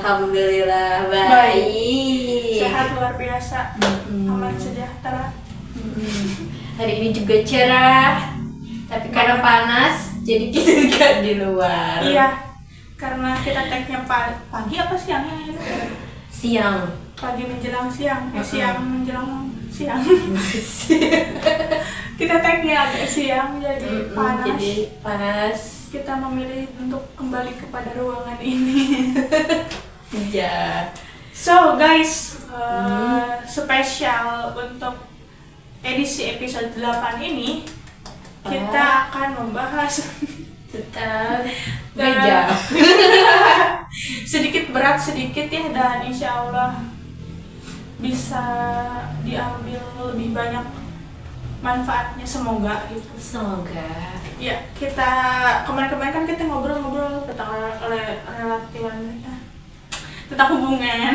Alhamdulillah baik. Sehat luar biasa. Aman sejahtera. Hari ini juga cerah. Tapi karena panas, jadi kita nggak di luar. Iya. Karena kita tag-nya pagi apa siangnya? Siang. Pagi menjelang siang. Siang menjelang siang. Kita tag-nya agak siang jadi panas. Jadi panas. Kita memilih untuk kembali kepada ruangan ini. Iya. So guys, spesial untuk edisi episode 8 ini kita akan membahas tentang meja. sedikit berat sedikit ya, dan insya Allah bisa diambil lebih banyak manfaatnya, semoga gitu. Semoga. Ya, kita kemarin-kemarin kan kita ngobrol-ngobrol tentang relativan, tentang hubungan,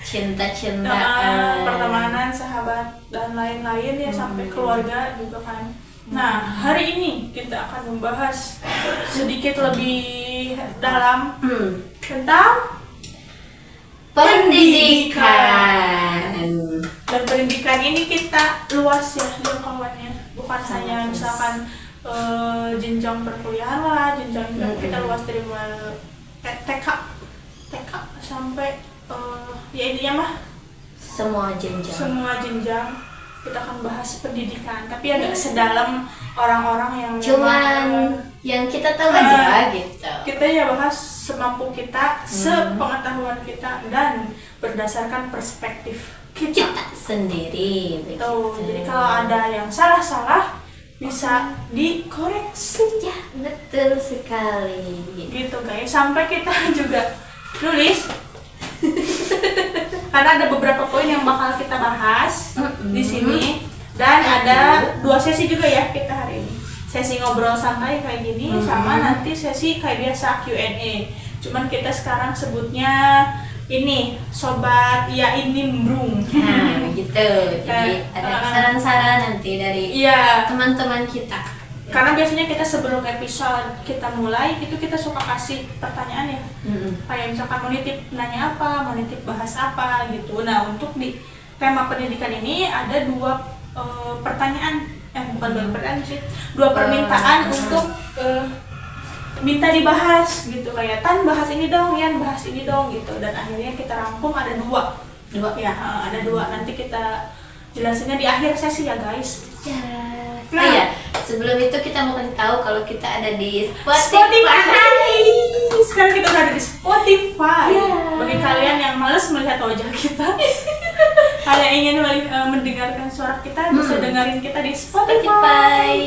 cinta-cintaan, pertemanan, sahabat dan lain-lain ya, sampai keluarga juga kan. Nah, hari ini kita akan membahas sedikit lebih dalam tentang pendidikan. Dan pendidikan ini kita luas ya jangkauannya, bukan hanya misalkan jenjang perkuliahan lah, jenjang kita luas dari mulai TK sampai ya intinya mah semua jenjang kita akan bahas pendidikan, tapi agak sedalam orang-orang yang cuman yang kita tahu aja gitu. Kita ya bahas semampu kita, sepengetahuan kita, dan berdasarkan perspektif kita sendiri. Betul. Jadi kalau ada yang salah bisa dikoreksi. Ya, betul sekali. Gitu guys. Sampai kita juga nulis karena ada beberapa poin yang bakal kita bahas di sini, dan ada 2 sesi juga ya kita hari ini. Sesi ngobrol santai kayak gini, sama nanti sesi kayak biasa Q&A. Cuman kita sekarang sebutnya ini sobat ya ini mbrung. Nah, gitu. Jadi ada saran-saran nanti dari teman-teman kita. Karena biasanya kita sebelum episode kita mulai itu kita suka kasih pertanyaan ya. Kayak misalkan mau nitip nanya apa, mau nitip bahas apa gitu. Nah, untuk di tema pendidikan ini ada 2 pertanyaan, bukan 2 pertanyaan sih, 2 permintaan untuk minta dibahas gitu, kayak Tan bahas ini dong, Yan bahas ini dong gitu, dan akhirnya kita rangkum ada 2 ya, ada 2, nanti kita jelasinnya di akhir sesi ya guys. Nah, ya, sebelum itu kita mau kasih tahu kalau kita ada di Spotify. Sekarang kita udah ada di Spotify. Bagi kalian yang males melihat wajah kita, kalian ingin mendengarkan suara kita, bisa dengerin kita di Spotify.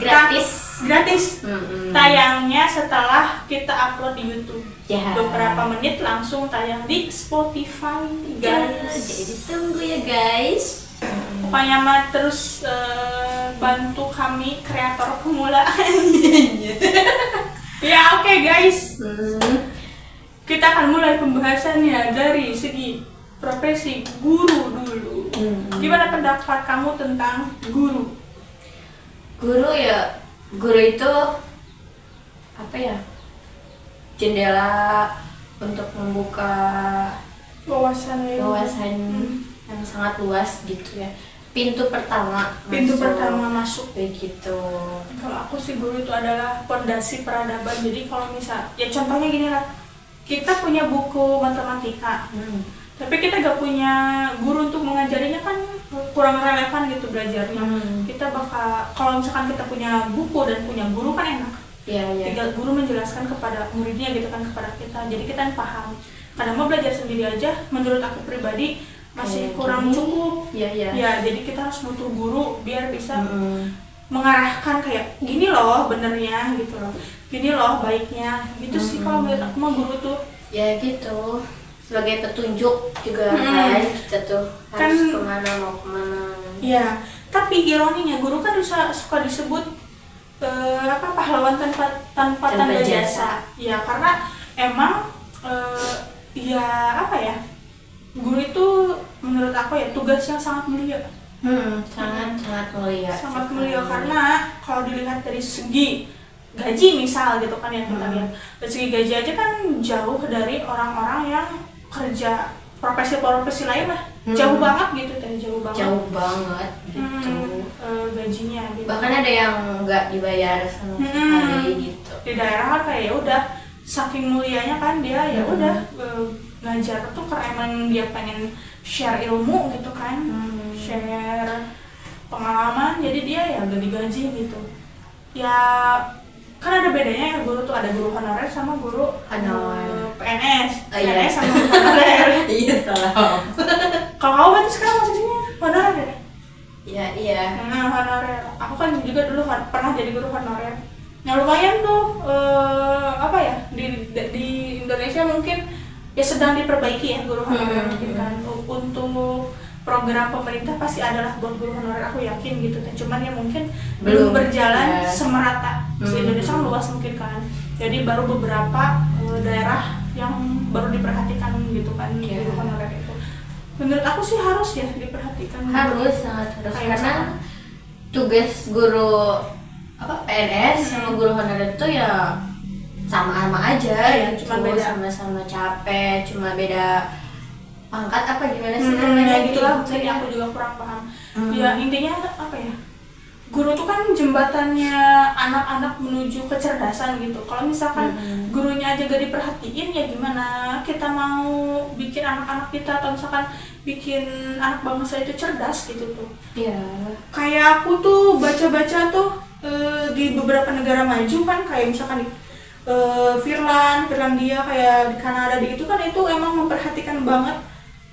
Gratis. Tayangnya setelah kita upload di YouTube. Beberapa menit langsung tayang di Spotify, guys. Jadi tunggu ya guys. Pokoknya mah terus bantu kami kreator pemula. Ya oke, guys. Kita akan mulai pembahasannya dari segi profesi guru dulu. Gimana pendapat kamu tentang guru? Guru itu apa ya? Jendela untuk membuka wawasan yang sangat luas gitu ya. Pintu pertama masuk begitu. Kalau aku sih, guru itu adalah pondasi peradaban. Jadi kalau misal ya contohnya gini lah, kita punya buku matematika, tapi kita gak punya guru untuk mengajarinya, kan kurang relevan gitu belajarnya. Kita bakal, kalau misalkan kita punya buku dan punya guru kan enak. Tinggal guru menjelaskan kepada muridnya gitu kan, kepada kita, jadi kita paham. Kadang mau belajar sendiri aja, menurut aku pribadi masih kurang cukup. Ya, jadi kita harus butuh guru biar bisa mengarahkan kayak gini loh benernya gitu loh, gini loh baiknya gitu sih. Kalau menurut aku mah guru tuh ya gitu, sebagai petunjuk juga kan, kita tuh harus mau kemana. Ya, tapi ironinya guru kan suka disebut pahlawan tanpa tanda jasa. Ya, karena emang guru itu menurut aku ya tugas yang sangat mulia. Sangat mulia. Sangat mulia, karena kalau dilihat dari segi gaji misal gitu kan yang kita lihat. Dari segi gaji aja kan jauh dari orang-orang yang kerja profesi-profesi lain lah. Jauh banget gitu teh, jauh banget. Jauh banget gitu. Gajinya gitu. Bahkan ada yang nggak dibayar sama sekali gitu. Di daerah kan kayak ya udah saking mulianya kan dia ya udah ngajar tuh karena emang dia pengen share ilmu gitu kan, share pengalaman, jadi dia ya udah digaji gitu. Ya kan ada bedanya ya guru tuh, ada guru honorer sama guru PNS. PNS sama guru honorer. Iya salah. Kalau kamu berarti sekarang posisinya honorer ya? Iya. Nah, honorer. Aku kan juga dulu pernah jadi guru honorer. Nah lumayan tuh apa ya di Indonesia mungkin ya sedang diperbaiki ya guru honorer mungkin kan. Untuk program pemerintah pasti adalah buat guru honorer, aku yakin gitu. Cuman ya mungkin belum berjalan semerata. Di Indonesia kan luas mungkin kan. Jadi baru beberapa daerah yang baru diperhatikan gitu kan guru honorer itu. Menurut aku sih harus ya diperhatikan. Harus, sangat harus. Karena tugas guru PNS sama guru honorer itu ya sama-sama aja ya, cuma beda, sama-sama capek, cuma beda pangkat apa gimana sih namanya gitu lah. Jadi aku juga kurang paham. Ya intinya apa ya? Guru tuh kan jembatannya anak-anak menuju kecerdasan gitu. Kalau misalkan gurunya aja gak diperhatiin ya gimana kita mau bikin anak-anak kita atau misalkan bikin anak bangsa itu cerdas gitu tuh. Iya. Kayak aku tuh baca-baca tuh di beberapa negara maju kan, kayak misalkan di Finlandia, kayak di Kanada, di itu kan itu emang memperhatikan banget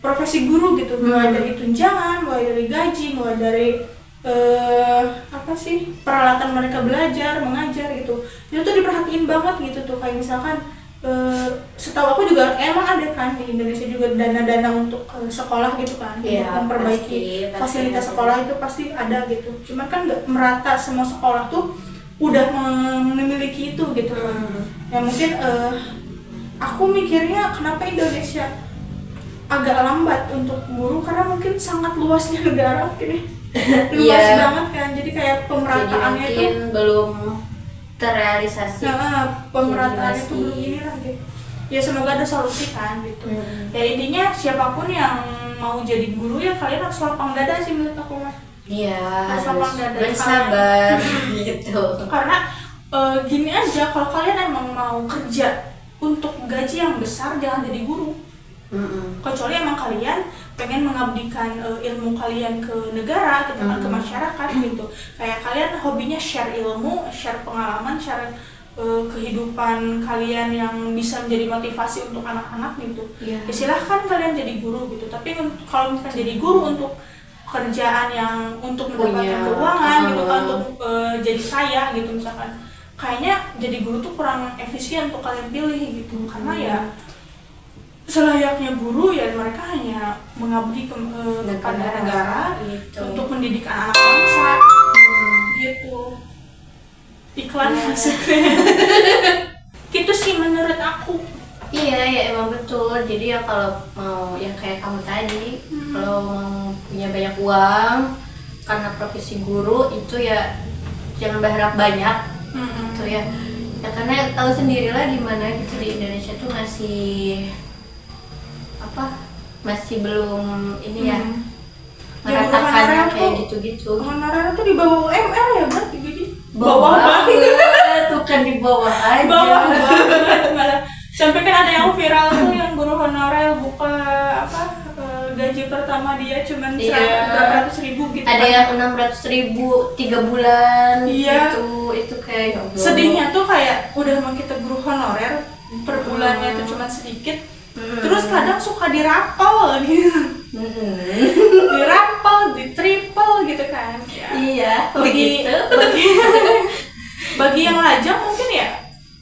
profesi guru gitu, mulai dari tunjangan, mulai dari gaji, mulai dari peralatan mereka belajar, mengajar gitu. Itu tuh diperhatiin banget gitu tuh, kayak misalkan setahu aku juga emang ada kan di Indonesia juga dana-dana untuk sekolah gitu kan, untuk memperbaiki fasilitas sekolah itu pasti ada gitu. Cuman kan nggak merata semua sekolah tuh udah memiliki itu gitu. Ya mungkin aku mikirnya kenapa Indonesia agak lambat untuk guru, karena mungkin sangat luasnya negara mungkin luas banget kan, jadi kayak pemerataannya jadi mungkin itu belum terrealisasi. Pemerataannya itu belum ini lah gitu. Ya semoga ada solusi kan gitu. Ya intinya siapapun yang mau jadi guru ya kalian harus lapang dada sih menurut aku mah. Iya, harus lapang dada, bersabar gitu. Karena gini aja, kalau kalian emang mau kerja untuk gaji yang besar jangan jadi guru. Kecuali emang kalian pengen mengabdikan ilmu kalian ke negara, gitu kan, ke masyarakat gitu. Kayak kalian hobinya share ilmu, share pengalaman, share kehidupan kalian yang bisa menjadi motivasi untuk anak-anak gitu. Ya silahkan kalian jadi guru gitu. Tapi kalau misalkan jadi guru untuk kerjaan yang untuk mendapatkan keuangan gitu kan, untuk jadi kaya gitu misalkan, kayaknya jadi guru tuh kurang efisien untuk kalian pilih gitu. Karena ya selayaknya guru ya mereka hanya mengabdi kepada negara gitu, untuk mendidik anak bangsa gitu. Iklan maksudnya. Gitu sih menurut aku. Iya ya emang betul. Jadi ya kalau mau yang kayak kamu tadi, kalau mau punya banyak uang karena profesi guru itu ya jangan berharap banyak gitu ya. Ya karena tahu sendiri lah gimana gitu di Indonesia tuh masih belum ini ya meratakan kayak gitu-gitu. Honorer tuh di bawah UMR ya berarti jadi bawah banget. Tuh kan di bawah aja. Bawah banget malah. Sampai kan ada yang viral tuh yang guru honorer buka gaji pertama dia cuman 100.000 gitu. Ada yang 600.000 3 bulan gitu. Itu kayak sedihnya tuh kayak udah emang kita guru honorer per bulannya tuh cuma sedikit. Terus kadang suka dirapel gitu. Dirapel, di triple gitu kan. Ya. Iya, begitu. Bagi yang lajang mungkin ya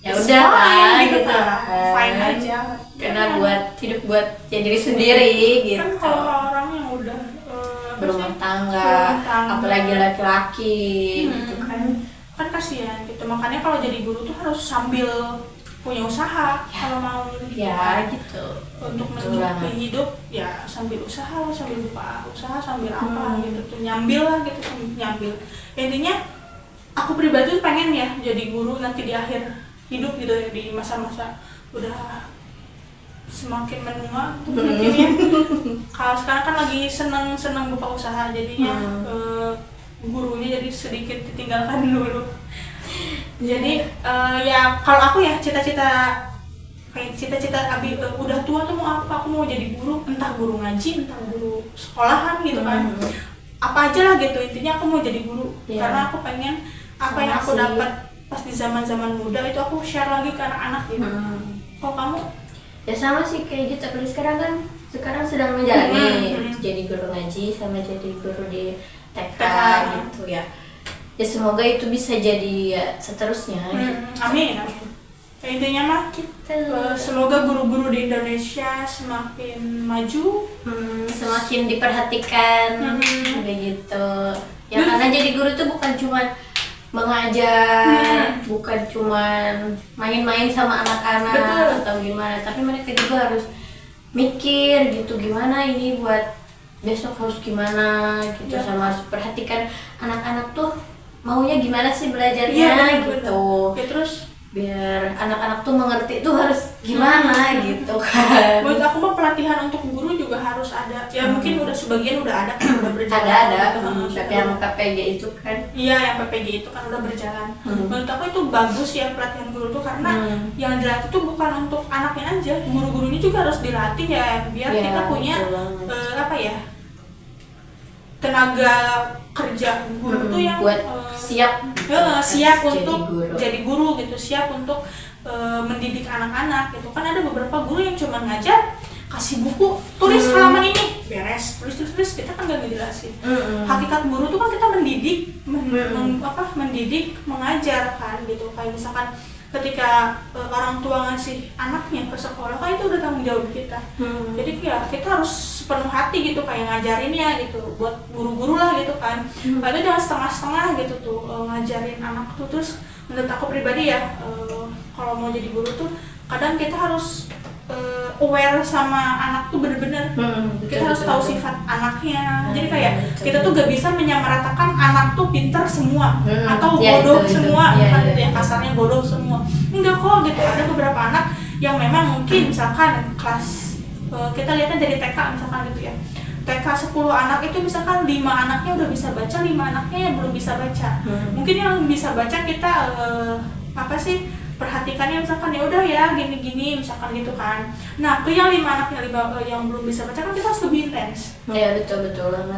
udah lah gitu kan. Fine aja. Karena buat hidup buat diri sendiri gitu. Kan kalau orang yang udah berumah tangga, apalagi laki-laki gitu kan kasihan gitu. Makanya kalau jadi guru tuh harus sambil punya usaha kalau mau gitu untuk mencukupi hidup ya sambil usaha, sambil buka usaha, sambil apa gitu tuh nyambil lah gitu, nyambil. Intinya aku pribadi tuh pengen ya jadi guru nanti di akhir hidup gitu ya, di masa-masa udah semakin menua mungkin ya. Kalau sekarang kan lagi seneng buka usaha, jadinya gurunya jadi sedikit ditinggalkan dulu. Jadi ya kalau aku ya cita-cita Abi udah tua tuh mau apa, aku mau jadi guru, entah guru ngaji, entah guru sekolahan gitu kan, apa aja lah gitu, intinya aku mau jadi guru. Karena aku pengen apa yang aku dapat pas di zaman muda itu aku share lagi ke anak-anak gitu. Kalau kamu? Ya sama sih kayak gitu, apalagi sekarang sedang menjalani jadi guru ngaji sama jadi guru di TK gitu ya. Ya semoga itu bisa jadi ya seterusnya gitu. Amin. Intinya mah semoga guru-guru di Indonesia semakin maju, semakin diperhatikan begitu. Ya karena jadi guru itu bukan cuma mengajar, bukan cuma main-main sama anak-anak atau gimana, tapi mereka juga harus mikir gitu, gimana ini buat besok harus gimana gitu, sama harus perhatikan anak-anak tuh maunya gimana sih belajarnya gitu. Ya terus biar anak-anak tuh mengerti tuh harus gimana gitu kan. Menurut aku mah pelatihan untuk guru juga harus ada. Ya mungkin udah sebagian udah ada kan, udah berjalan. Ada yang PPG itu kan. Iya, yang PPG itu kan udah berjalan. Menurut aku itu bagus ya pelatihan guru tuh, karena yang dilatih tuh bukan untuk anaknya aja, guru-gurunya juga harus dilatih ya, biar kita punya tenaga kerja guru tuh yang buat siap untuk jadi guru gitu, siap untuk mendidik anak-anak gitu kan. Ada beberapa guru yang cuma ngajar, kasih buku, tulis halaman ini, beres, tulis kita kan gak ngejelasin. Hakikat guru tuh kan kita mendidik, mendidik, mengajar kan gitu. Kayak misalkan ketika orang tua ngasih anaknya ke sekolah kan itu udah tanggung jawab kita. Jadi ya kita harus sepenuh hati gitu kayak ngajarinnya gitu, buat guru-guru lah gitu kan. Padahal jangan setengah-setengah gitu tuh ngajarin anak tuh. Terus menurut aku pribadi ya, kalau mau jadi guru tuh kadang kita harus aware sama anak tuh bener-bener. Kita harus tahu sifat anaknya. Jadi kayak kita tuh gak bisa menyamaratakan anak tuh pinter semua atau bodoh semua, kan gitu ya, kasarnya bodoh semua. Enggak kok gitu. Ada beberapa anak yang memang mungkin misalkan kelas kita lihatnya dari TK misalkan gitu ya. TK 10 anak itu misalkan 5 anaknya udah bisa baca, 5 anaknya yang belum bisa baca. Mungkin yang bisa baca kita perhatikannya misalkan ya udah ya gini-gini misalkan gitu kan. Nah ke yang 5 anaknya yang belum bisa baca kan kita harus lebih intens. Ya betul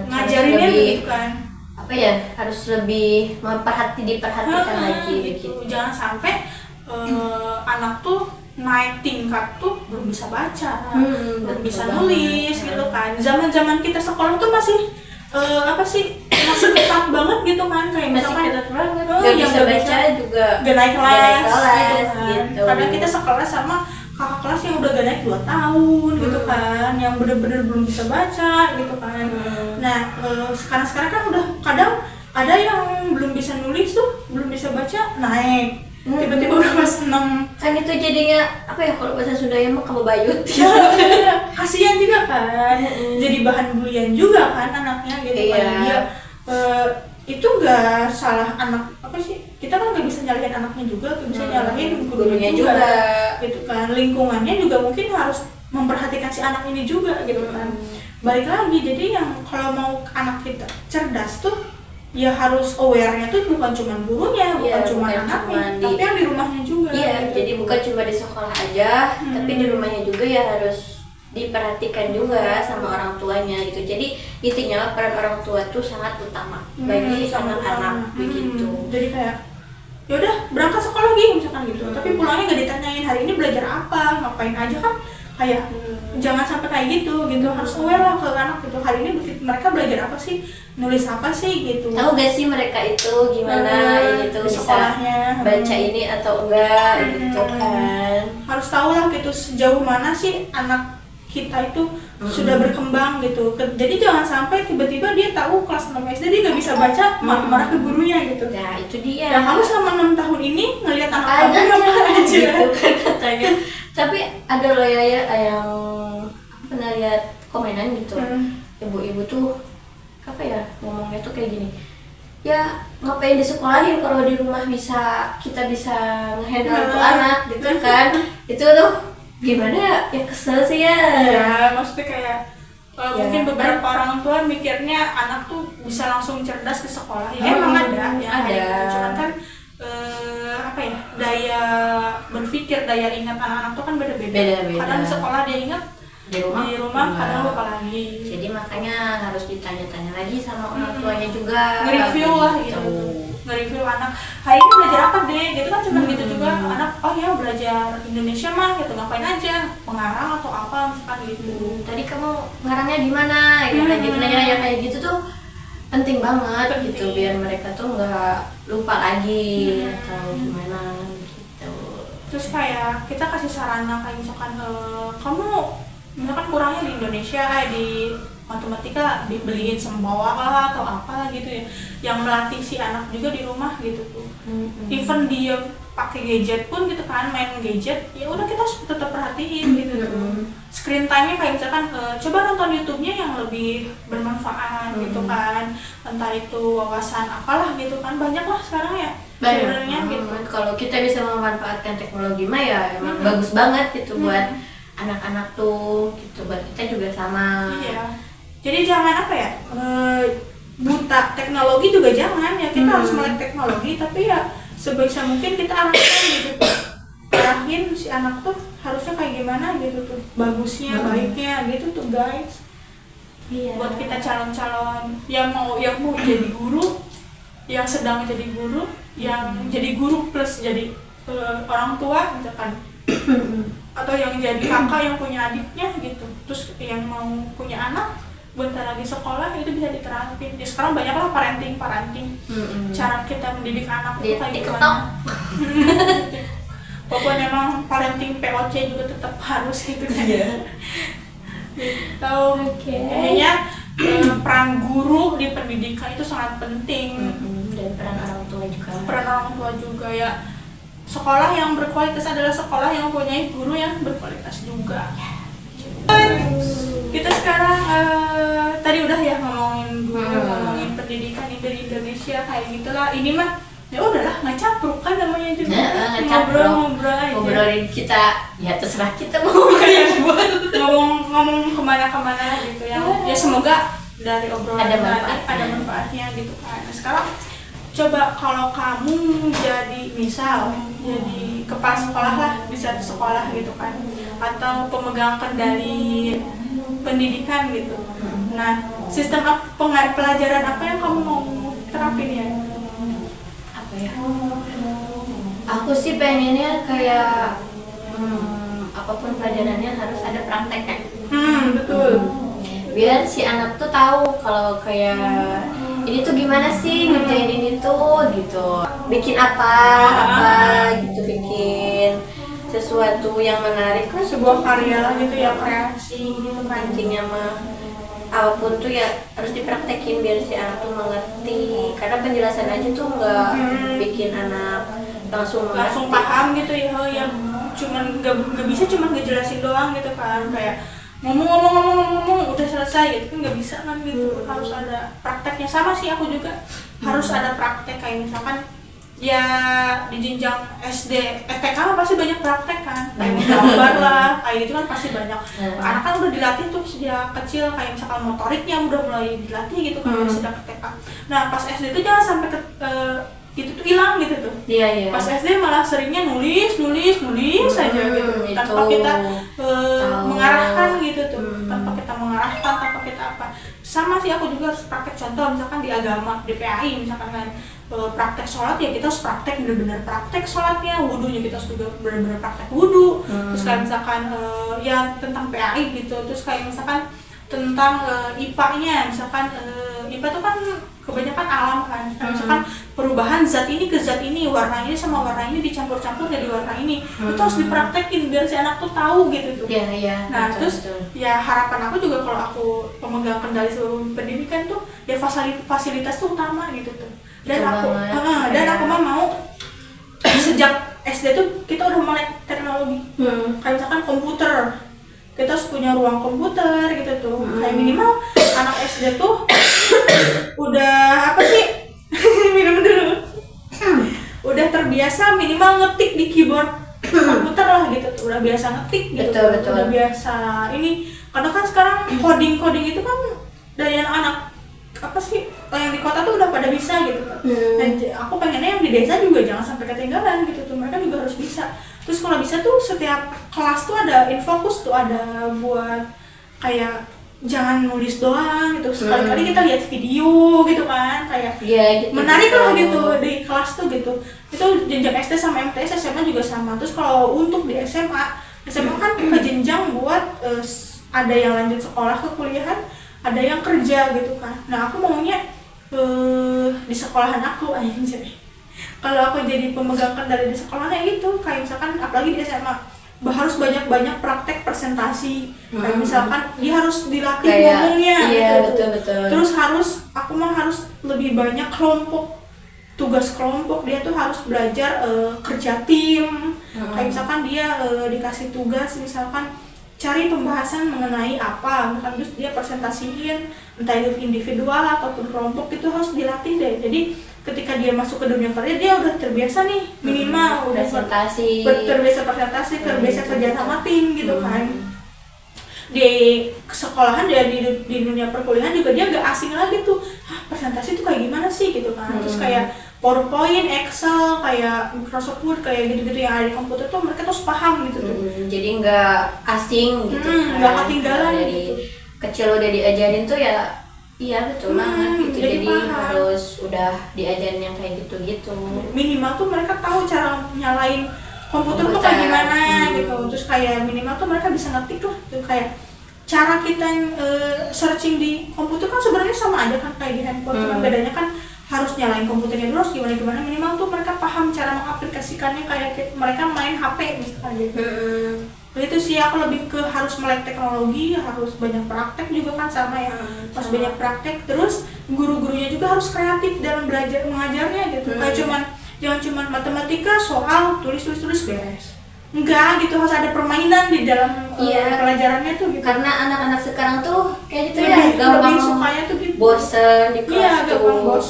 ngajarinnya gitu kan. Harus lebih diperhatikan lagi gitu. Jangan sampai anak tuh naik tingkat tuh belum bisa baca, belum bisa nulis gitu kan. Zaman kita sekolah tuh masih masih ketat banget gitu kan, kayak misalkan gak bisa baca juga gak naik kelas gitu. Karena kita sekelas sama kakak kelas yang udah gak naik 2 tahun gitu kan, yang bener-bener belum bisa baca gitu kan. Nah sekarang kan udah kadang ada yang belum bisa nulis tuh, belum bisa baca naik, tiba-tiba udah kelas 6 kan. Itu jadinya kalau bahasa Sundanya mah kebayut gitu. Kasian juga kan, jadi bahan bulian juga kan anaknya gitu kan. Dia itu gak salah anak kita kan gak bisa nyalahin anaknya juga, gak bisa nyalahin gurunya juga gitu kan. Lingkungannya juga mungkin harus memperhatikan si anak ini juga gitu kan. Balik lagi, jadi yang kalau mau anak kita cerdas tuh ya harus aware-nya tuh bukan cuma gurunya, bukan cuma anaknya, tapi yang di rumahnya juga. Iya, gitu. Jadi bukan cuma di sekolah aja, tapi di rumahnya juga ya harus diperhatikan juga sama orang tuanya gitu. Jadi intinya peran orang tua tuh sangat utama bagi anak-anak begitu. Jadi kayak ya udah berangkat sekolah lagi misalkan gitu, tapi pulangnya gak ditanyain hari ini belajar apa, ngapain aja kan, kayak jangan sampai kayak gitu. Harus aware lah ke anak gitu, hari ini mereka belajar apa sih, nulis apa sih gitu. Tahu gak sih mereka itu gimana gitu, sekolahnya baca ini atau enggak gitu kan. Harus tahu lah gitu sejauh mana sih anak kita itu sudah berkembang gitu. Jadi jangan sampai tiba-tiba dia tahu kelas 6 SD dia gak bisa baca, marah-marah ke gurunya gitu. Nah itu dia. Ya kamu selama 6 tahun ini ngelihat anak kamu ngapain aja gitu kan katanya. Tapi ada loh ya yang pernah lihat komenan gitu. Ibu-ibu tuh ngomongnya tuh kayak gini. ya ngapain disekolahin kalau di rumah kita bisa ngehandle tuh anak gitu kan. Itu tuh gimana ya, ya kesel sih ya. Ya maksudnya kayak Ya, mungkin beberapa kan? orang tua mikirnya anak tuh bisa langsung cerdas di sekolah ya. Emang ada yang ada. kayak gitu, cuman kan apa ya, daya berpikir, daya ingat anak-anak tuh kan beda-beda. Beda-beda. Kadang di sekolah dia ingat, di rumah kadang lupa lagi. Jadi makanya harus ditanya-tanya lagi sama orang tuanya juga. Nge-review lah gitu. Nge-review anak, hari ini belajar apa deh, gitu kan cuma gitu juga. Anak, oh ya belajar Indonesia mah gitu, ngapain aja, pengarang atau apa misalkan gitu. Tadi kamu ngarangnya di mana? Ya kayak gitu, nanya kayak gitu tuh penting banget gitu, biar mereka tuh nggak lupa lagi atau gimana gitu. Terus kayak kita kasih sarana kayak misalkan kamu misalkan kurangnya di Indonesia, di matematika dibeliin sembawa lah atau apa gitu ya, yang melatih si anak juga di rumah gitu tuh. Even dia pakai gadget pun gitu kan, main gadget, ya udah kita harus tetap perhatiin gitu tuh. Screen time-nya kayak misalkan coba nonton YouTube-nya yang lebih bermanfaat gitu kan, entah itu wawasan apalah gitu kan, banyak lah sekarang ya sebenarnya gitu. Kalau kita bisa memanfaatkan teknologi mah ya emang bagus banget gitu buat anak-anak tuh gitu, buat kita juga sama. Iya. Jadi jangan apa ya, buta teknologi juga jangan ya, kita harus melek teknologi, tapi ya sebisa mungkin kita arahkan gitu tuh, arahin si anak tuh harusnya kayak gimana gitu tuh, bagusnya, baiknya gitu tuh guys. Iya. Buat kita calon-calon yang mau jadi guru, yang sedang jadi guru, yang jadi guru plus jadi orang tua misalkan, atau yang jadi kakak yang punya adiknya gitu, terus yang mau punya anak bentar lagi sekolah, itu bisa diterapin. Ya sekarang banyak lah parenting cara kita mendidik anak itu kayak gimana. Walaupun emang parenting POC juga tetap harus gitu kan. Gitu. Intinya peran guru di pendidikan itu sangat penting. Dan peran orang tua juga. Peran orang tua juga ya. Sekolah yang berkualitas adalah sekolah yang mempunyai guru yang berkualitas juga. Kita sekarang tadi udah ya ngomongin guru, ngomongin pendidikan di Indonesia kayak gitulah. Ini mah ya udahlah, nggak capruk kan namanya juga. Ngobrol aja. Ngobrolin kita, ya terserah kita mau ngomong kemana gitu ya. Ya semoga dari obrolan ada manfaatnya gitu kan. Nah, sekarang coba kalau kamu jadi jadi kepala sekolah lah di satu sekolah gitu kan, atau pemegang kendali pendidikan gitu. Nah, sistem pelajaran apa yang kamu mau terapin ya? Apa ya? Aku sih pengennya kayak apapun pelajarannya harus ada prakteknya. Betul. Biar si anak tuh tahu kalau kayak ini tuh gimana sih ngerjain ini tuh gitu, bikin apa gitu, bikin sesuatu yang menarik lah, sebuah karya gitu ya, kreasi gitu kan. Intinya mah apapun tuh ya harus dipraktekin biar si anak tuh mengerti, karena penjelasan aja tuh nggak bikin anak langsung paham gitu ya, yang cuman nggak bisa cuman ngejelasin doang gitu kan, kayak ngomong udah selesai gitu kan, nggak bisa kan gitu. Harus ada prakteknya. Sama sih aku juga harus ada praktek, kayak misalkan ya di jenjang SD, TK kan pasti banyak praktek kan, kayak gambar lah kayak gitu kan pasti banyak. Anak kan udah dilatih tuh sejak kecil, kayak misalkan motoriknya udah mulai dilatih gitu kan sejak TK. Nah pas SD itu jangan sampai gitu tuh hilang gitu tuh. Iya. Pas SD malah seringnya nulis aja gitu, tanpa kita mengarahkan gitu tuh, tanpa kita apa. Sama sih aku juga harus praktek. Contoh misalkan di agama, di PAI misalkan kan, praktek sholat ya kita harus praktek bener-bener praktek sholatnya, wudunya kita harus juga bener-bener praktek wudu. Terus kayak misalkan ya tentang PAI gitu, terus kayak misalkan tentang IPA-nya, misalkan IPA itu kan kebanyakan alam kan, misalkan perubahan zat ini ke zat ini, warna ini sama warna ini dicampur-campur jadi warna ini, itu harus dipraktekin biar si anak tuh tahu gitu tuh. Iya. Nah terus ya harapan aku juga kalau aku pemegang kendali seluruh pendidikan tuh ya fasilitas tuh utama gitu tuh. Dan aku mah mau sejak SD tuh kita udah mulai teknologi, kayak misalkan komputer, kita harus punya ruang komputer gitu tuh. Kayak minimal anak SD tuh udah apa sih udah terbiasa minimal ngetik di keyboard komputer lah gitu tuh, udah biasa ngetik gitu. Betul. Udah biasa ini, karena kan sekarang coding itu kan dari anak-anak apa sih yang di kota tuh udah pada bisa gitu kan. Dan aku pengennya yang di desa juga jangan sampai ketinggalan gitu tuh, mereka juga harus bisa. Terus kalau bisa tuh setiap kelas tuh ada infokus tuh, ada buat kayak jangan nulis doang gitu, sekali-kali kita lihat video gitu kan, kayak gitu, menarik lah gitu di kelas tuh gitu. Itu jenjang SD sama MTS, SMA juga sama. Terus kalau untuk di SMA kan ke jenjang buat ada yang lanjut sekolah ke kuliahan, ada yang kerja gitu kan. Nah aku maunya di sekolahan aku aja. Kalau aku jadi pemegang kendali di sekolahnya itu kayak misalkan apalagi di SMA harus banyak praktek presentasi. Kayak misalkan dia harus dilatih ngomongnya gitu. Betul. Terus aku harus lebih banyak tugas kelompok, dia tuh harus belajar kerja tim. Kayak misalkan dia dikasih tugas misalkan cari pembahasan mengenai apa, misalkan terus dia presentasiin entah itu individual ataupun kelompok, itu harus dilatih deh. Jadi ketika dia masuk ke dunia kerja dia udah terbiasa nih, minimal udah terbiasa presentasi, terbiasa kerja sama tim gitu kan. Di sekolahan dia di dunia perkuliahan juga dia gak asing lagi tuh, presentasi itu kayak gimana sih gitu kan. Terus kayak PowerPoint, Excel, kayak Microsoft Word, kayak gitu-gitu yang ada di komputer tuh mereka tuh paham gitu tuh. Jadi nggak asing gitu kan. Nggak ketinggalan dari gitu. Kecil udah diajarin tuh ya, iya betul banget gitu. Jadi harus udah diajarin yang kayak gitu-gitu. Minimal tuh mereka tahu cara nyalain komputer tuh kayak gimana gitu. Terus kayak minimal tuh mereka bisa ngetik lah tuh, kayak cara kita searching di komputer kan sebenarnya sama aja kan kayak di handphone. Cuma bedanya kan harus nyalain komputernya dulu, harus gimana minimal tuh mereka paham cara mengaplikasikannya kayak mereka main HP misalnya gitu. Itu sih aku lebih ke harus melek teknologi, harus banyak praktek juga kan sama ya. Harus banyak praktek, terus guru-gurunya juga harus kreatif dalam belajar mengajarnya gitu. Kayak jangan cuma matematika soal tulis beres. Enggak gitu, harus ada permainan di dalam pelajarannya tuh gitu. Karena anak-anak sekarang tuh kayak gitu lebih sukanya tuh gitu. Bosen di kelas tuh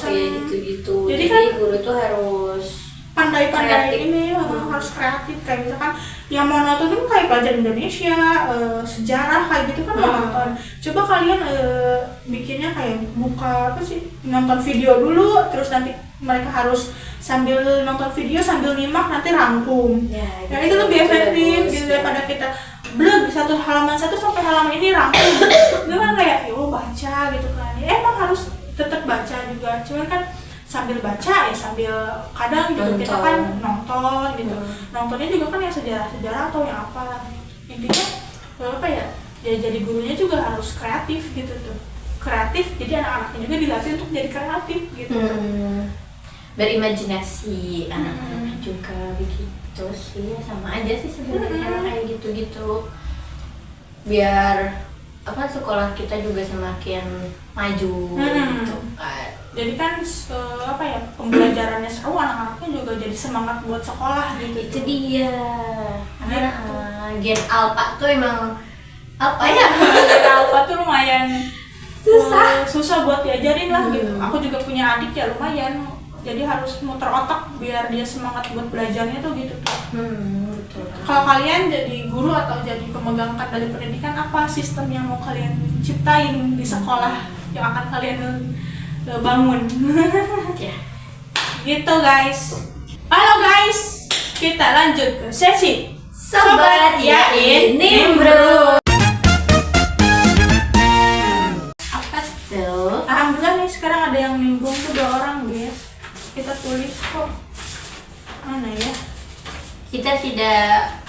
kayak gitu-gitu. Jadi kan guru tuh harus pandai-pandai ini, harus kreatif. Kayak misalkan yang monoton tuh kayak pelajaran Indonesia, sejarah kayak gitu kan monoton. Coba kalian bikinnya kayak buka apa sih, nonton video dulu, terus nanti mereka harus sambil nonton video sambil nyimak nanti rangkum. Nah itu lebih efektif gitu daripada kita blog satu halaman sampai halaman ini rangkum. Itu kan kayak baca gitu kan. Emang harus tetap baca juga, cuman kan sambil baca ya sambil kadang juga kita kan nonton gitu. Nontonnya juga kan yang sejarah atau yang apa. Intinya apa ya jadi gurunya juga harus kreatif gitu tuh. Kreatif, jadi anak-anaknya juga dilatih untuk jadi kreatif gitu. Berimajinasi anak-anak juga begitu sih, sama aja sih sebenarnya kayak gitu-gitu. Biar sekolah kita juga semakin maju gitu kan. Jadi kan pembelajarannya seru, anak-anaknya juga jadi semangat buat sekolah gitu. Itu dia. Gen Alpha tuh emang Gen Alpha tuh lumayan susah buat diajarin lah gitu. Aku juga punya adik ya lumayan. Jadi harus muter otak biar dia semangat buat belajarnya tuh gitu. Betul. Kalau kalian jadi guru atau jadi pemegang kendali pendidikan, apa sistem yang mau kalian ciptain di sekolah yang akan kalian bangun? Gitu guys. Halo guys, kita lanjut ke sesi Sobat Yain Nimbrung. Apa tuh? Alhamdulillah nih sekarang ada yang nimbrung tuh 2 orang guys. Kita tulis kok. Mana ya? Kita tidak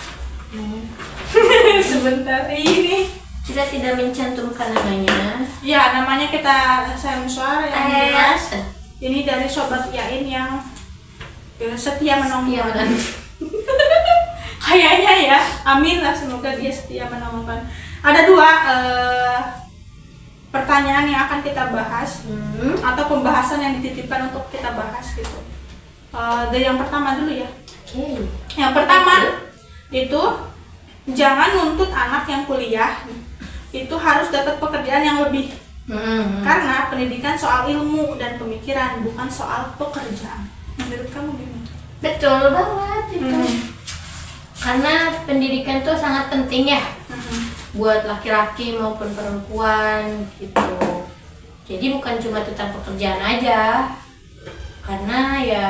sebentar ini. Kita tidak mencantumkan namanya. Ya, namanya kita sensor yang jelas. Ini dari Sobat Yain yang setia menemukan. Kayaknya ya, amin lah, semoga dia setia menemukan. Ada 2 pertanyaan yang akan kita bahas atau pembahasan yang dititipkan untuk kita bahas gitu. Dari yang pertama dulu ya. Yang pertama itu jangan nuntut anak yang kuliah itu harus dapat pekerjaan yang lebih. Karena pendidikan soal ilmu dan pemikiran, bukan soal pekerjaan. Menurut kamu gimana? Betul banget itu. Karena pendidikan tuh sangat penting ya buat laki-laki maupun perempuan gitu. Jadi bukan cuma tentang pekerjaan aja, karena ya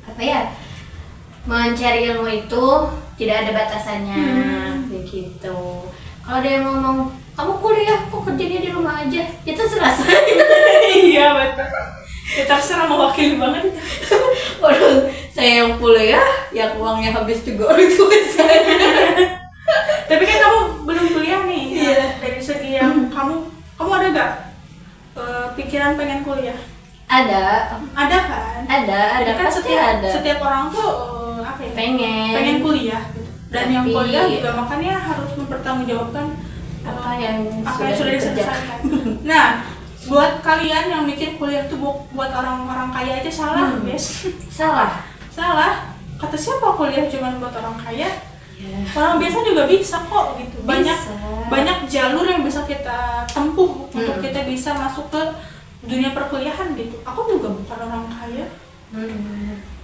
apa ya, mencari ilmu itu tidak ada batasannya begitu. Kalau ada yang ngomong kamu kuliah kok kerjanya di rumah aja, itu selesai. Iya betul. Ya terserah mewakili banget. Orang saya yang kuliah, yang uangnya habis juga orang tua saya. Tapi kan kamu belum kuliah nih. Iya. Dari segi yang kamu ada gak pikiran pengen kuliah? Ada kan? Ada Kan pasti ada. setiap orang tuh apa ya? pengen kuliah gitu. Dan Tapi yang kuliah juga makanya harus mempertanggungjawabkan apa yang sudah sudah dikerjakan. diselesaikan. Nah, buat kalian yang mikir kuliah tuh buat orang-orang kaya aja salah, guys. Salah. Kata siapa kuliah cuma buat orang kaya? Ya. Orang biasa juga bisa kok gitu. Bisa. Banyak jalur yang bisa kita tempuh untuk kita bisa masuk ke dunia perkuliahan gitu. Aku juga bukan orang kaya.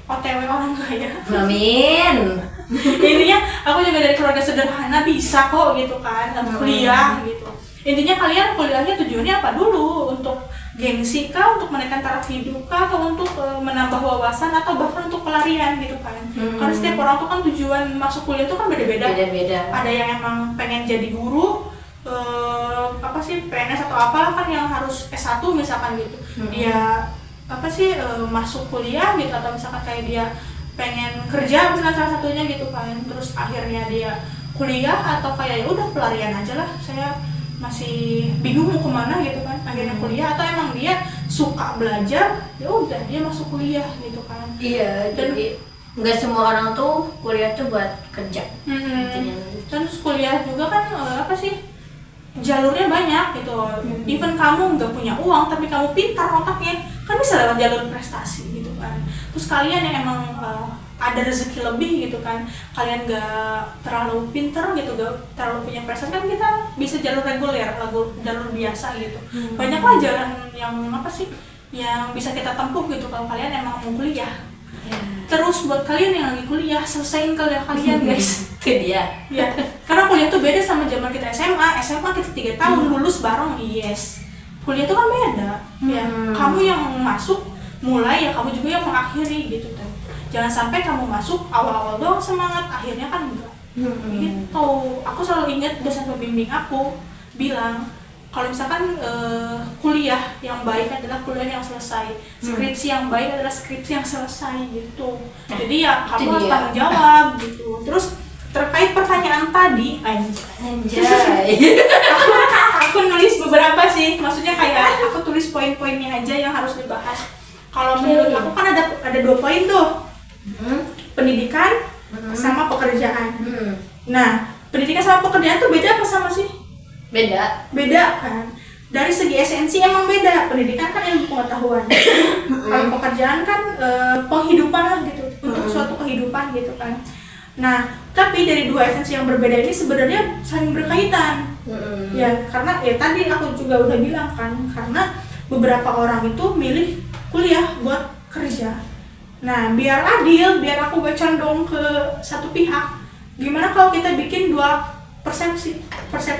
OTW orang kaya. Amin. Intinya aku juga dari keluarga sederhana bisa kok gitu kan, kuliah gitu. Intinya kalian kuliahnya tujuannya apa dulu? Untuk gengsi kah, untuk menaikkan taraf hidup kah, atau untuk menambah wawasan, atau bahkan untuk pelarian gitu kan. Karena setiap orang tuh kan tujuan masuk kuliah tuh kan beda-beda. Ada yang emang pengen jadi guru, PNS atau apalah kan yang harus S1 misalkan gitu. Dia masuk kuliah gitu, atau misalkan kayak dia pengen kerja misalkan salah satunya gitu kan. Terus akhirnya dia kuliah, atau kayak ya udah pelarian aja lah, saya masih bingung mau kemana gitu kan, akhirnya kuliah. Atau emang dia suka belajar, ya udah dia masuk kuliah gitu kan. Iya. Dan jadi nggak semua orang tuh kuliah tuh buat kerja. Dan kuliah juga kan jalurnya banyak gitu. Even kamu nggak punya uang tapi kamu pintar otaknya, kan bisa lewat jalur prestasi gitu kan. Terus kalian yang emang ada rezeki lebih gitu kan, kalian gak terlalu pinter gitu, gak terlalu punya prestasi, kan kita bisa jalur reguler, jalur biasa gitu. Banyaklah jalan yang bisa kita tempuh gitu kalau kalian emang mau kuliah. Terus buat kalian yang lagi kuliah, selesain kuliah kalian guys. Itu dia. Ya, karena kuliah tuh beda sama zaman kita SMA kita 3 tahun lulus bareng, yes. Kuliah tuh kan beda. Ya, kamu yang masuk mulai, ya kamu juga yang mengakhiri gitu kan. Jangan sampai kamu masuk awal-awal doang semangat, akhirnya kan enggak. Gitu. Aku selalu ingat dosen pembimbing aku bilang, kalau misalkan kuliah yang baik adalah kuliah yang selesai, skripsi yang baik adalah skripsi yang selesai gitu. Jadi ya kamu harus tanggung jawab gitu. Terus terkait pertanyaan tadi, Anjay. aku nulis beberapa sih, maksudnya kayak aku tulis poin-poinnya aja yang harus dibahas. Kalau menurut aku kan ada 2 poin tuh, pendidikan sama pekerjaan. Nah, pendidikan sama pekerjaan tuh beda apa sama sih? Beda kan. Dari segi esensi emang beda. Pendidikan kan ilmu pengetahuan. Kalau pekerjaan kan penghidupan lah gitu, untuk suatu kehidupan gitu kan. Nah, tapi dari 2 esensi yang berbeda ini sebenarnya saling berkaitan. Ya, karena ya tadi aku juga udah bilang kan, karena beberapa orang itu milih kuliah buat kerja. Nah, biar adil, biar aku gak condong ke satu pihak, gimana kalau kita bikin 2 persepsi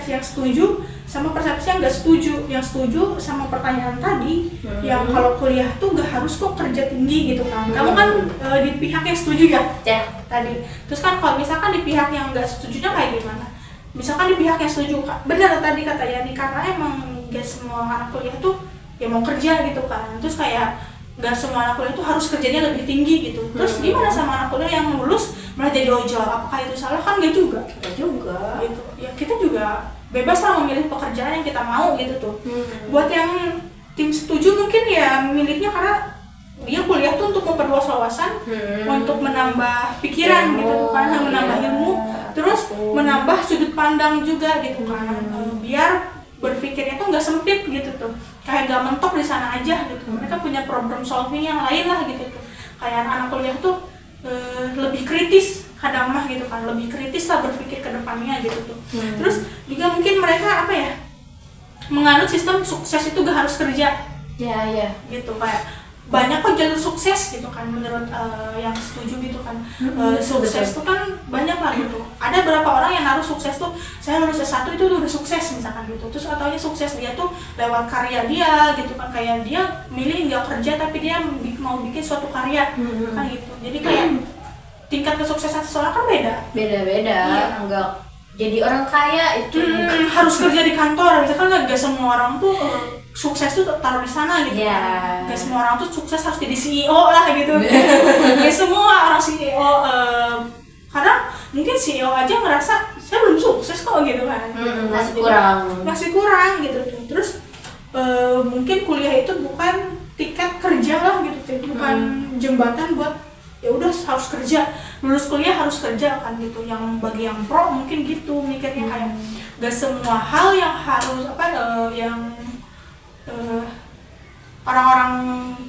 yang setuju sama persepsi yang gak setuju. Yang setuju sama pertanyaan tadi, yang kalau kuliah tuh gak harus kok kerja tinggi gitu kan. Kamu kan di pihak yang setuju ya tadi. Terus kan kalau misalkan di pihak yang gak setujunya kayak gimana? Misalkan di pihak yang setuju, benar tadi kata Yani, karena emang gak semua anak kuliah tuh ya mau kerja gitu kan. Terus kayak gak semua anak kuliah tuh harus kerjanya lebih tinggi gitu. Terus gimana sama anak kuliah yang lulus malah jadi ojol? Apakah itu salah? Kan gak juga. Gitu. Ya kita juga bebas lah memilih pekerjaan yang kita mau gitu tuh. Buat yang tim setuju mungkin ya milihnya karena dia kuliah tuh untuk memperluas wawasan, untuk menambah pikiran gitu kan, menambah ilmu, terus menambah sudut pandang juga gitu kan. Biar berpikirnya tuh nggak sempit gitu tuh, kayak gak mentok di sana aja gitu. Mereka punya problem solving yang lain lah gitu tuh. Kayak anak kuliah tuh lebih kritis kadang mah gitu kan, lebih kritis lah berpikir ke depannya gitu tuh. Terus juga mungkin mereka menganut sistem sukses itu gak harus kerja. Ya. Gitu kayak banyak kok jalur sukses gitu kan menurut yang setuju gitu kan. Sukses tuh kan banyak lah gitu. Ada berapa orang yang naruh sukses tuh saya lulus S1 itu udah sukses misalkan gitu. Terus ataunya sukses dia tuh lewat karya dia gitu kan, kayak dia milih nggak kerja tapi dia mau bikin suatu karya kan gitu. Jadi kayak tingkat kesuksesan seseorang kan beda-beda. Iya. Enggak jadi orang kaya itu harus kerja di kantor misalkan, nggak semua orang tuh sukses tuh taruh di sana gitu Yeah. kan. Gak semua orang tuh sukses harus jadi CEO lah gitu. Gak semua orang CEO karena mungkin CEO aja ngerasa saya belum sukses kok gitu kan. Masih kurang gitu tuh. Terus mungkin kuliah itu bukan tiket kerja lah gitu tuh. Bukan jembatan buat ya udah harus kerja, lulus kuliah harus kerja kan gitu. Yang bagi yang pro mungkin gitu mikirnya kayak gak semua hal yang harus yang orang-orang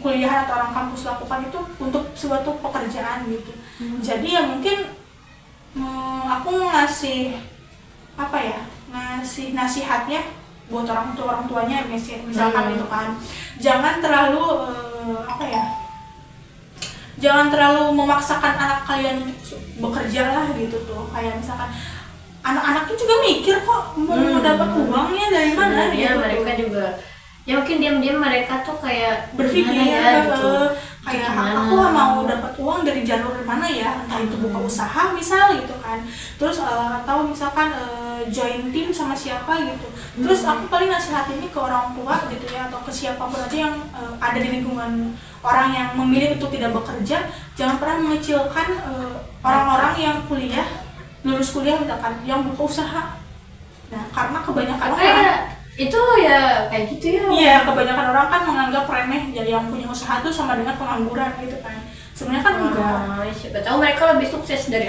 kuliah atau orang kampus lakukan itu untuk suatu pekerjaan gitu. Jadi ya mungkin aku ngasih ngasih nasihatnya buat orang tuanya misalkan gitu kan, jangan terlalu jangan terlalu memaksakan anak kalian untuk bekerja lah gitu tuh. Kayak misalkan anak-anaknya juga mikir kok mau dapat uangnya dari mana gitu. Mereka juga ya mungkin diam-diam mereka tuh kayak berpikir ya, gitu. Kayak aku mau dapat uang dari jalur mana ya, entah itu buka usaha misal gitu kan, terus atau misalkan join tim sama siapa gitu. Terus aku paling nasihatinnya ke orang tua gitu ya, atau ke siapapun aja yang ada di lingkungan orang yang memilih untuk tidak bekerja. Jangan pernah mengecilkan orang-orang yang lulus kuliah misalkan, yang buka usaha. Nah karena kebanyakan orang itu ya kayak gitu ya. Iya, kebanyakan orang kan menganggap remeh jadi yang punya usaha itu sama dengan pengangguran gitu kan. Sebenarnya kan enggak. Siapa tahu mereka lebih sukses dari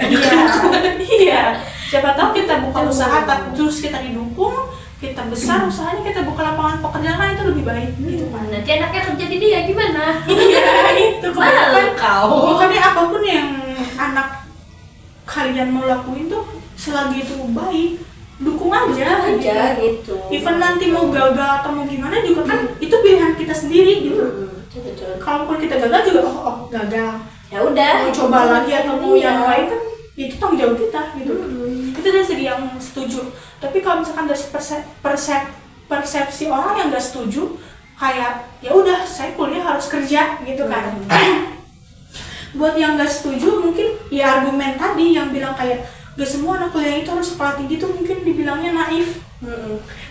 Iya. Siapa tahu kita buka usaha terus kita didukung, kita besar usahanya, kita buka lapangan pekerjaan kan itu lebih baik gitu kan. Nanti anaknya kerja di dia gimana? Iya, itu Malu kau. Makanya apapun yang anak kalian mau lakuin tuh selagi itu baik, dukung aja gitu. Even nanti mau gagal atau mau gimana juga kan itu pilihan kita sendiri gitu. Betul. Kalaupun kita gagal juga gagal. Ya udah. Mau coba lagi atau mau yang lain kan itu tanggung jawab kita gitu. Itu dari segi yang setuju. Tapi kalau misalkan dari persepsi orang yang nggak setuju, kayak ya udah saya kuliah harus kerja gitu kan. Buat yang nggak setuju mungkin ya argumen tadi yang bilang kayak gak semua anak kuliah itu harus sekolah tinggi tuh mungkin dibilangnya naif.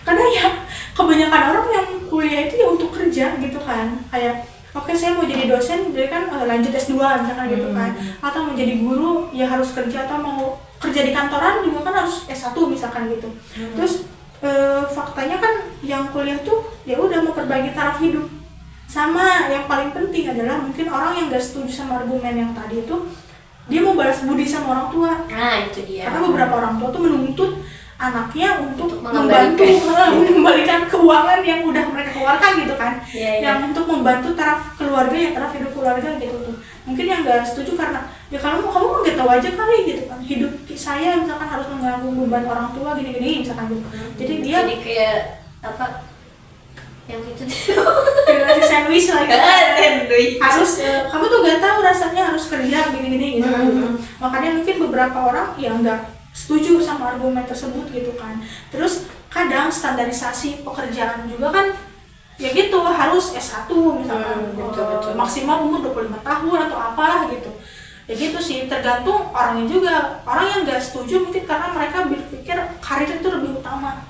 Karena ya kebanyakan orang yang kuliah itu ya untuk kerja gitu kan. Kayak oke, saya mau jadi dosen, jadi kan lanjut S2 misalkan gitu kan. Atau mau jadi guru ya harus kerja, atau mau kerja di kantoran juga kan harus S1 misalkan gitu. Terus faktanya kan yang kuliah tuh ya udah memperbaiki taraf hidup. Sama yang paling penting adalah mungkin orang yang gak setuju sama argumen yang tadi itu, dia mau balas budi sama orang tua. Nah itu dia. Karena beberapa orang tua tuh menuntut anaknya untuk membantu mengembalikan keuangan yang udah mereka keluarkan gitu kan. Yang untuk membantu taraf keluarga ya, taraf hidup keluarga gitu tuh. Mungkin yang gak setuju karena ya kamu nggak tahu aja kali gitu kan, hidup saya misalkan harus menanggung beban orang tua gini-gini misalkan gitu. Jadi dia kayak apa yang itu generasi sandwich lah gitu. Harus kamu tuh gak tahu rasanya harus kerja gini-gini gitu. Makanya mungkin beberapa orang yang nggak setuju sama argumen tersebut gitu kan. Terus kadang standarisasi pekerjaan juga kan ya gitu, harus S1 misalkan. Betul. Maksimal umur 25 tahun atau apalah gitu. Ya gitu sih, tergantung orangnya juga. Orang yang nggak setuju mungkin karena mereka berpikir karir itu lebih utama.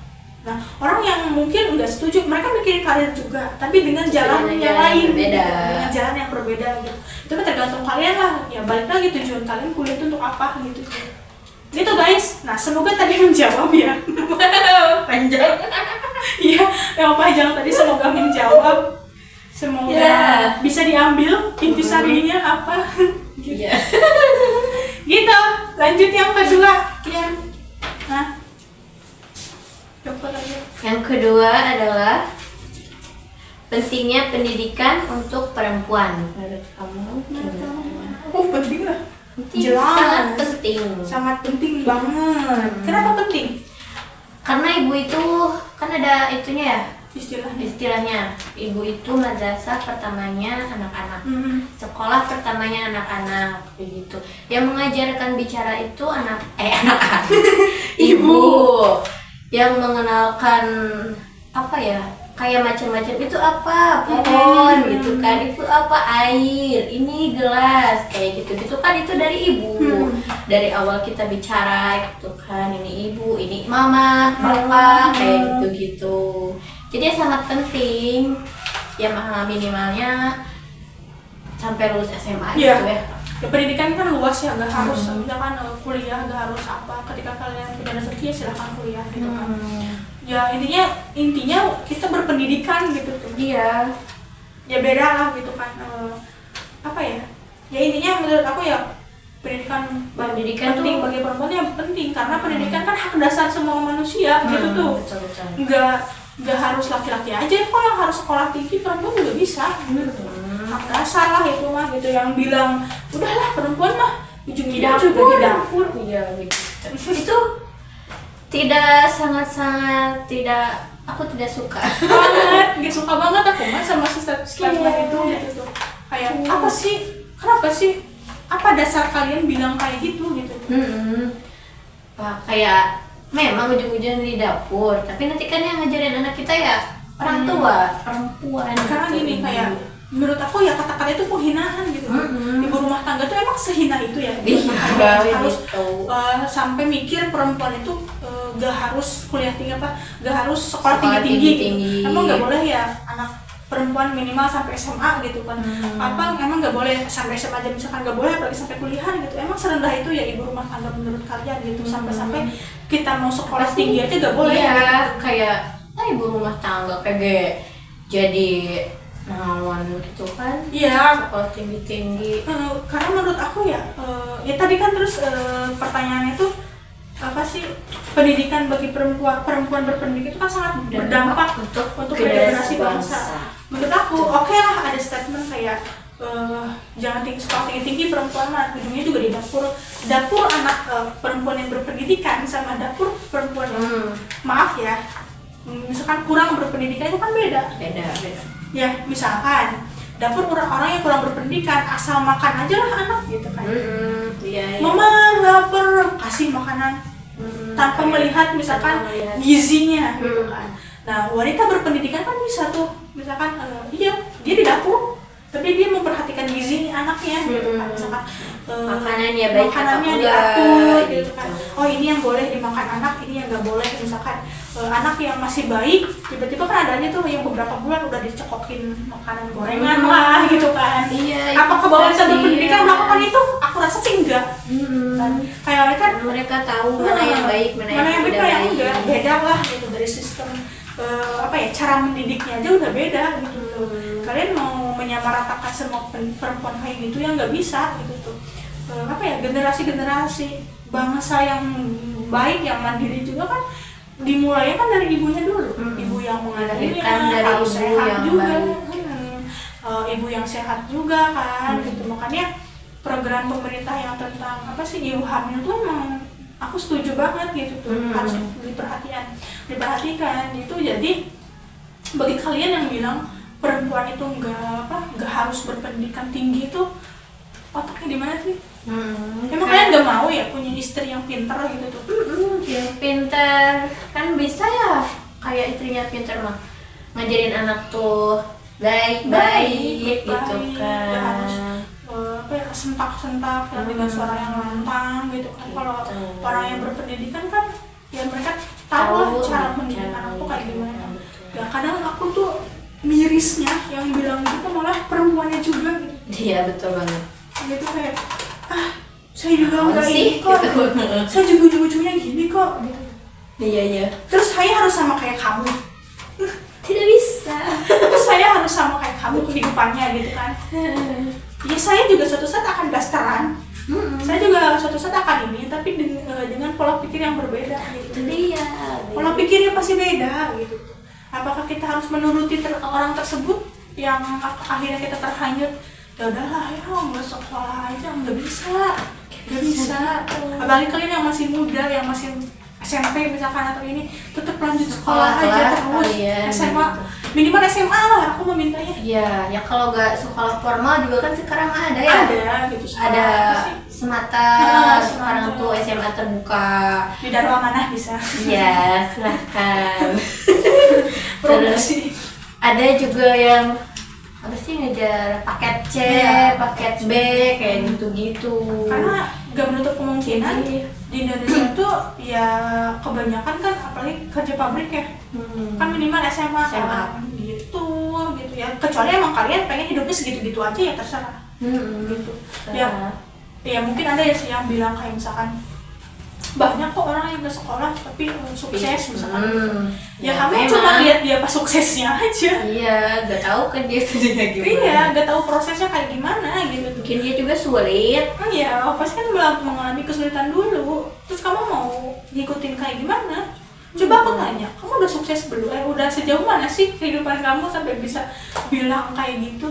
Nah, orang yang mungkin nggak setuju, mereka mikirin karir juga, tapi dengan jalan yang lain, berbeda. Dengan jalan yang berbeda gitu. Itu kan tergantung kalian lah. Ya balik lagi tujuan kalian kuliah itu untuk apa gitu. Gitu guys. Nah, semoga tadi menjawab ya. Panjang. Iya, yang panjang tadi semoga menjawab. Semoga bisa diambil intisarinya apa. Iya. Gitu. Lanjut yang kedua. Kian. Nah. Yang kedua adalah pentingnya pendidikan untuk perempuan. Menurut kamu? Penting lah. Jelas. Sangat penting. Sangat penting banget. Kenapa penting? Karena ibu itu kan ada itunya ya. istilahnya. Ibu itu madrasah pertamanya anak-anak, sekolah pertamanya anak-anak, begitu. Yang mengajarkan bicara itu anak-anak, ibu. Yang mengenalkan apa ya, kayak macam-macam, itu apa, pohon gitu kan, itu apa, air, ini gelas, kayak gitu kan, itu dari ibu. Dari awal kita bicara gitu kan, ini ibu, ini mama, papa, kayak gitu. Jadi sangat penting ya, minimalnya sampai lulus SMA gitu ya. Ya, pendidikan kan luas ya, gak harus misalkan kuliah, gak harus apa. Ketika kalian punya rezeki ya silahkan kuliah gitu kan. Ya intinya kita berpendidikan gitu tuh. Iya. Ya beda lah gitu kan. Apa ya? Ya intinya menurut aku ya pendidikan penting bagi perempuan, ya penting karena pendidikan kan hak dasar semua manusia gitu tuh. Betul. Nggak harus laki-laki aja kok yang harus sekolah tinggi, perempuan juga bisa gitu. Hak dasar lah itu mah gitu. Yang bilang udahlah perempuan mah ujung-ujungnya juga di dapur. Iya gitu. Itu sangat tidak, aku tidak suka banget, gak suka banget aku mah sama statement itu gitu tuh. Kayak apa sih, kenapa sih, apa dasar kalian bilang kayak gitu gitu. Kayak memang ujung-ujungnya di dapur, tapi nanti kan yang ngajarin anak kita ya orang tua, perempuan. Karena gitu. gini, kayak menurut aku ya kata-kata itu penghinaan gitu. Ibu rumah tangga tuh emang sehina itu ya. Harus sampai mikir perempuan itu gak harus kuliah tinggi apa, gak harus sekolah tinggi-tinggi. Emang gak boleh ya anak perempuan minimal sampai SMA gitu kan. Apa emang gak boleh sampai SMA aja misalkan, gak boleh apalagi sampai kuliahan gitu. Emang serendah itu ya ibu rumah tangga menurut kalian gitu. Sampai kita mau sekolah tinggi aja gak boleh. Iya, gitu. kayak ibu rumah tangga kayak jadi naon gitu kan. Iya, sekolah tinggi-tinggi. Karena menurut aku ya tadi kan terus pertanyaannya tuh apa sih, pendidikan bagi perempuan berpendidikan itu kan sangat berdampak untuk regenerasi bangsa. Menurut aku oke lah ada statement kayak jangan sekolah tinggi perempuan mah ujungnya juga di dapur anak perempuan yang berpendidikan sama dapur perempuan maaf ya, misalkan kurang berpendidikan itu kan beda. Ya misalkan dapur orang yang kurang berpendidikan asal makan aja lah anak gitu kan. Iya. Mama lapar, kasih makanan tanpa melihat misalkan gizinya gitu kan. Nah wanita berpendidikan kan bisa tuh misalkan dia di dapur tapi dia memperhatikan gizi anaknya gitu kan. Misalkan makanannya baik makanannya atau diatur enggak gitu kan. Oh ini yang boleh dimakan anak, ini yang nggak boleh. Misalkan anak yang masih baik tiba-tiba kan adanya tuh yang beberapa bulan udah dicekokin makanan gorengan lah gitu kan. Iya. Apakah wanita berpendidikan melakukan itu? Aku rasa sih enggak. Kayak mereka tahu mana yang baik, mana yang tidak baik. Enggak, beda lah gitu dari sistem cara mendidiknya aja udah beda gitu. Kalian mau menyamaratakan semua perempuan kayak gitu yang nggak bisa gitu tuh. Generasi bangsa yang baik, yang mandiri juga kan dimulainya kan dari ibunya dulu. Ibu yang mengandalkan dari harus ibu sehat yang juga. Ibu yang sehat juga kan gitu. Makanya program pemerintah yang tentang ibu hamil tuh emang aku setuju banget gitu tuh. Harus diperhatikan gitu. Jadi bagi kalian yang bilang perempuan itu nggak harus berpendidikan tinggi itu otaknya di mana sih? Emang kalian nggak mau ya punya istri yang pintar gitu tuh? Yang pintar kan bisa ya, kayak istrinya pintar mah ngajarin anak tuh baik gitu kan. Gak harus sentak-sentak dengan suara yang lantang gitu kan. Kalau orang yang berpendidikan kan ya mereka tahu lah cara mendidik anak tuh kayak gimana. Ya kadang aku tuh mirisnya yang bilang gitu malah perempuannya juga gitu. Iya betul banget. Gitu kayak saya juga enggak ini kok gitu. Saya juga ujung-ujungnya gini kok gitu. Iya. Terus saya harus sama kayak kamu. Tidak bisa. Terus saya harus sama kayak kamu kehidupannya gitu kan. Ya saya juga suatu saat akan dasteran. Saya juga suatu saat akan ini, tapi dengan pola pikir yang berbeda gitu. Iya. Pola pikirnya pasti beda gitu. Apakah kita harus menuruti orang tersebut yang akhirnya kita terhanyut? Ya udahlah ya nggak sekolah aja, nggak bisa. Apalagi kalian yang masih muda, yang masih SMP misalkan atau ini tetap lanjut sekolah aja Sekolah, terus kalian, SMA gitu. minimal SMA lah aku memintanya. Iya, ya kalau nggak sekolah formal juga kan sekarang ada ya. Ada gitu sekolah Ada apa sih? semata, sekarang semata. tuh SMA terbuka. Di Darul Amanah bisa. Iya, silahkan. Terus Promosi. ada juga yang apa sih ngejar paket C, Iya. paket B kayak gitu-gitu. Karena gak menutup kemungkinan Jadi, di Indonesia tuh ya kebanyakan kan apalagi kerja pabrik ya kan minimal SMA SMA. kan gitu ya, kecuali emang kalian pengen hidupnya segitu-gitu aja ya terserah gitu ya. Ya mungkin ada ya sih yang bilang kayak misalkan banyak kok orang yang gak sekolah tapi sukses misalkan. Ya kamu memang. cuma lihat dia pas suksesnya aja. Iya, gak tahu kan dia studinya gimana. Iya, gak tahu prosesnya kayak gimana gitu. Mungkin dia juga sulit. Iya, pasti kan mengalami kesulitan dulu. Terus kamu mau ngikutin kayak gimana? Coba aku tanya, kamu udah sukses belum? Udah sejauh mana sih kehidupan kamu sampai bisa bilang kayak gitu?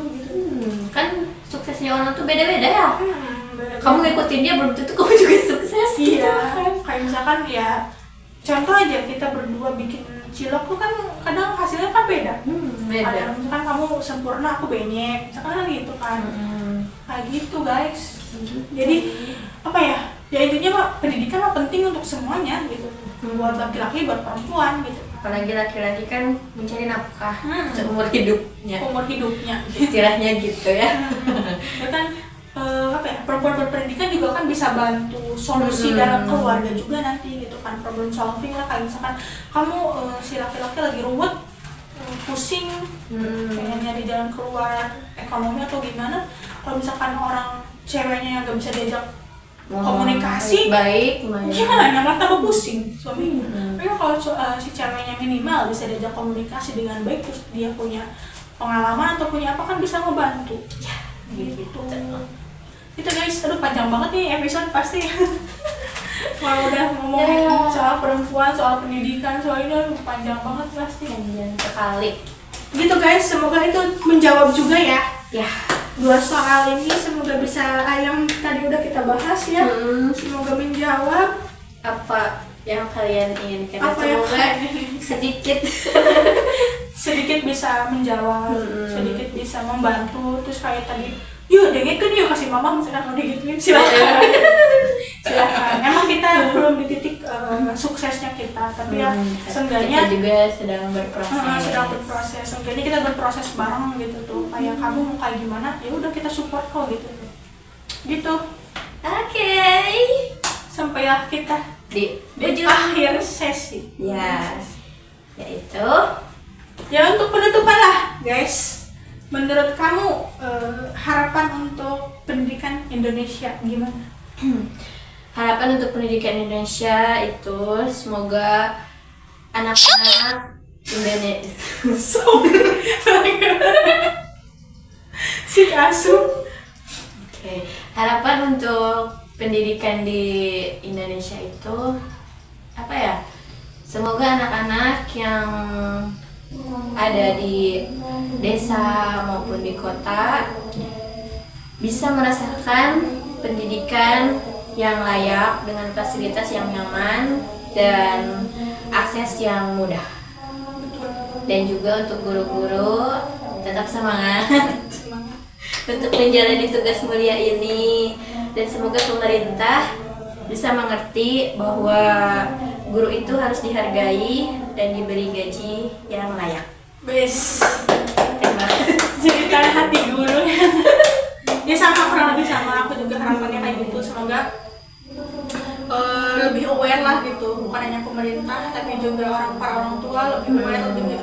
Kan suksesnya orang tuh beda-beda ya. Beda-beda. Kamu ngikutin dia belum tentu kamu juga sukses. Iya, kayak misalkan ya contoh aja kita berdua bikin cilok tuh kan kadang hasilnya kan beda. Beda. Ada misalkan kamu sempurna, aku benyek, misalkan kan gitu kan. Kayak gitu guys. Jadi apa ya? Ya intinya mah pendidikan mah penting untuk semuanya gitu. Buat laki-laki, buat perempuan gitu. Apalagi laki-laki kan mencari nafkah seumur hidupnya. Umur hidupnya gitu. Istilahnya gitu ya. Ya kan apa ya, perempuan berpendidikan juga kan bisa bantu solusi dalam keluarga juga nanti gitu kan, problem solving lah. Kayak misalkan kamu si laki-laki lagi ruwet, pusing, pengen nyari jalan keluar ekonomi atau gimana, kalau misalkan orang ceweknya yang gak bisa diajak komunikasi baik, gimana, malah tambah pusing suaminya. Tapi kalau si ceweknya minimal bisa diajak komunikasi dengan baik, terus dia punya pengalaman atau punya apa kan bisa ngebantu ya gitu. Itu guys, aduh panjang banget nih episode pasti. Kalau udah ngomongin soal perempuan, soal pendidikan, soal ini aduh panjang banget pasti. Panjang sekali. Gitu guys, semoga itu menjawab juga ya. Ya. Dua soal ini semoga bisa yang tadi udah kita bahas ya. Semoga menjawab Apa yang kalian inginkan? apa yang Semoga sedikit sedikit bisa menjawab, sedikit bisa membantu. Terus kayak tadi, yuk dengerin yuk kasih mama misalkan mau digituin, silakan. Silakan. Emang kita belum di titik suksesnya kita, tapi ya seenggaknya kita juga sedang berproses. sedang berproses. Seenggaknya kita berproses bareng gitu tuh. Kayak kamu mau kayak gimana, ya udah kita support kok gitu. Gitu. Oke. Sampailah kita Di di akhir sesi. ya, yaitu Ya untuk penutupan lah guys, menurut kamu harapan untuk pendidikan Indonesia gimana? harapan untuk pendidikan Indonesia itu semoga anak-anak Indonesia Si Asu. Oke. Harapan untuk pendidikan di Indonesia itu apa ya? Semoga anak-anak yang ada di desa maupun di kota bisa merasakan pendidikan yang layak dengan fasilitas yang nyaman dan akses yang mudah. Dan juga untuk guru-guru tetap semangat untuk menjalani tugas mulia ini, dan semoga pemerintah bisa mengerti bahwa guru itu harus dihargai dan diberi gaji yang layak. Bes. Terima kasih. Cerita hati guru. Ya sama, kurang lebih sama, aku juga harapannya kayak gitu. Semoga lebih aware lah gitu, bukan hanya pemerintah tapi juga para orang tua lebih aware, lebih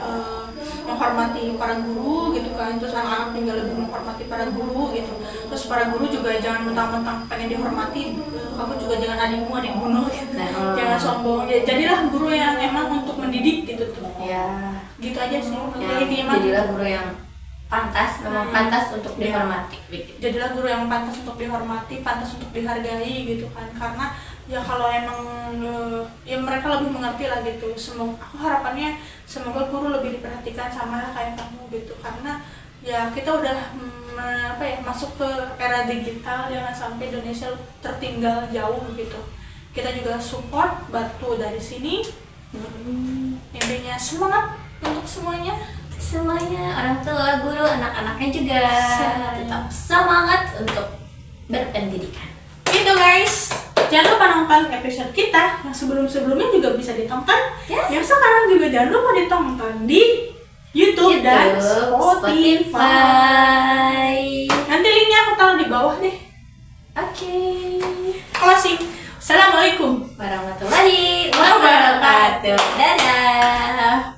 menghormati para guru gitu kan. Terus anak-anak juga lebih menghormati para guru gitu. Terus para guru juga jangan mentang-mentang pengen dihormati, kamu juga jangan adik bunuh gitu. Jangan sombong. Jadilah guru yang emang untuk mendidik gitu tuh. Ya, Gitu aja sih. ya jadilah guru yang pantas, memang pantas untuk dihormati. Jadilah guru yang pantas untuk dihormati, pantas untuk dihargai gitu kan. Karena ya kalau emang ya mereka lebih mengerti lah gitu. Semoga, aku harapannya semoga guru lebih diperhatikan sama lah kayak kamu gitu. Karena ya kita udah masuk ke era digital, jangan sampai Indonesia tertinggal jauh gitu. kita juga support, bantu dari sini. Intinya semangat untuk semuanya. Orang tua, guru, anak-anaknya juga tetap semangat untuk berpendidikan. Itu guys, jangan lupa nonton episode kita yang sebelum-sebelumnya juga bisa ditonton. Yang sekarang juga jangan lupa ditonton di YouTube dan Spotify. Nanti linknya aku taruh di bawah deh. Oke. Closing. Assalamualaikum Warahmatullahi wabarakatuh. Dadah.